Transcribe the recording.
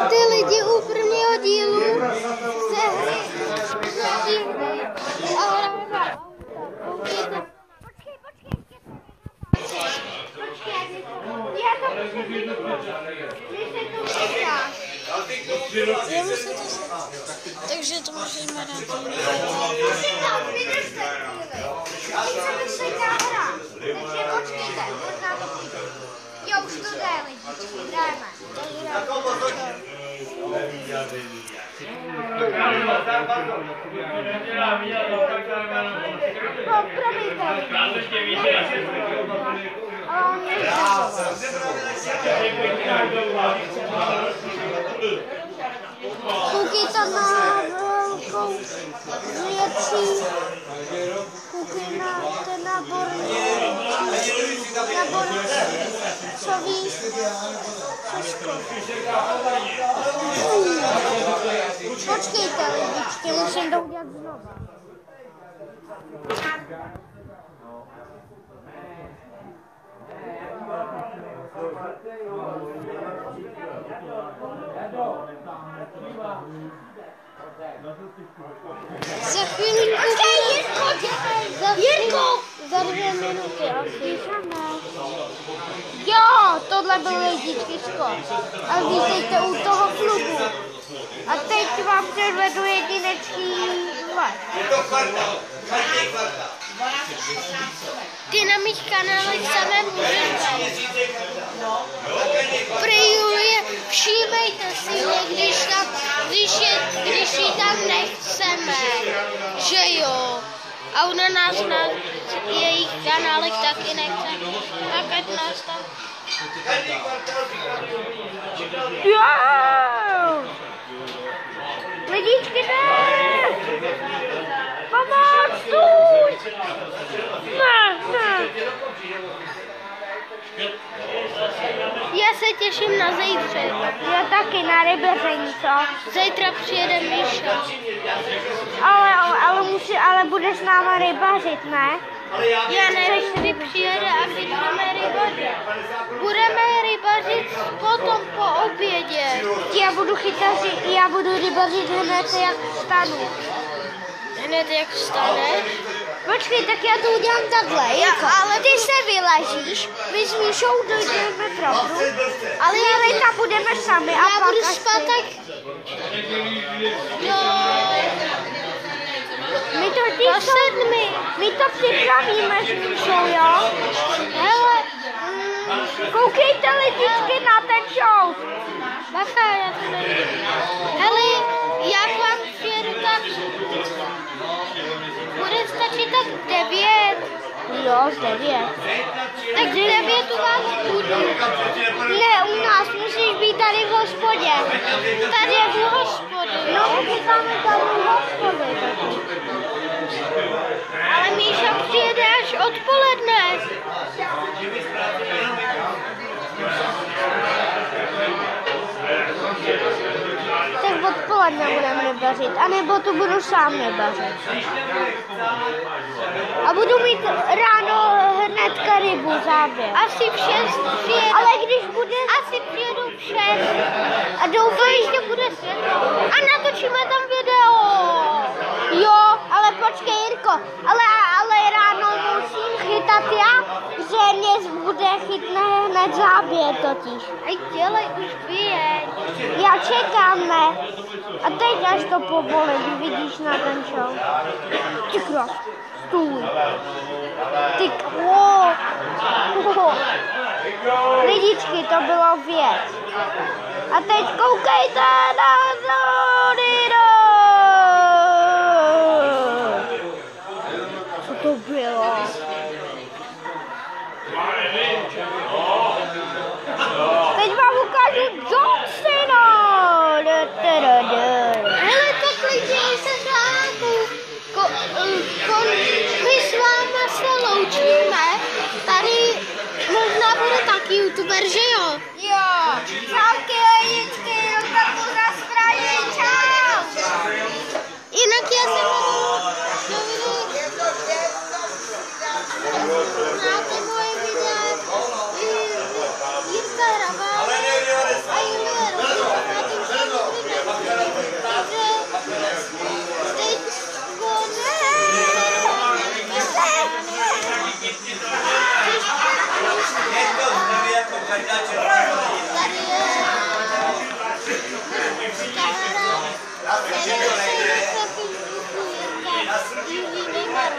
Vítejte lidi u prvního dílu ze hry takže to můžeme dát. Takže počkejte, možná to půjde. Jo, už to jde, lidičky, jdeme. Koukejte na velkou věcí. Koukejte na borcový všechno. Počkejte, lidičky, musím to udělat znovu. Za chvílinku... Jirko! Za 2 minuty asi. Jo, tohle byl lidičky skok. A vítejte u toho klubu. A teď vám předvedu jedinečný let. Ty na mých kanálech samé můžete. Prý Julie, všímejte si mě, když ji tam nechceme, že jo. A ona nás na jejich kanálech taky nechce. Tak ať nás tam... Jo! Lidičky, ne! Pomoc, stůj! Ne. Já se těším na zítřek. Já taky na rybaření, co? Zítra přijede Míša. Ale budeš s náma rybařit, ne? Já nevím, kdy přijede a kdy budeme rybařit. Budeme rybařit potom po obědě. Já budu rybařit hned, jak vstanu. Hned jak vstaneš? Počkej, tak já to udělám takhle. Ale ty se vyležíš, my s Míšou dojdeme pravdu, ale tam budeme sami. A já budu spát tak... Jo... My to připravíme s Míšou, jo? Hele... Koukejte lidičky na ten show. Bacha, já to nevím. Hele, jak vám přijedu tak... Bude stačit tak 9. Jo, 9. Tak 9 u vás budu. Ne, u nás musíš být tady v hospodě. Tady je v hospodě. No, říkáme tady v hospodě. Ale Míša přijede až odpoledne. Tak odpoledne budeme rybařit, anebo to budu sám rybařit. A budu mít ráno hnedka rybu záběr. Asi v 6 přijedu. Ale když bude... Asi přijedu v 6. A doufám, že bude světlo. A natočíme tam video. Jo, ale počkej, Jirko. Ale ráno musím chytat já, že mě bude chytne hned záběr totiž. Ej, dělej, už vyjeď. Já čekám, ne? A teď až to povolí, vidíš na ten show. Ty krás, stůj. Ty lidičky, to bylo věc. A teď koukejte na Zonino. Co to bylo? Teď vám ukážu John Cena. Hele, tak lidi, se řádu. My s váma se loučíme. Tady možná bude taky youtuber, že jo? Jo. Čauky, lidičky, tak to na straně, čau. Jinak já jsem znáte moje videa Jirka Hrabal a Julie Rožová. Jeden se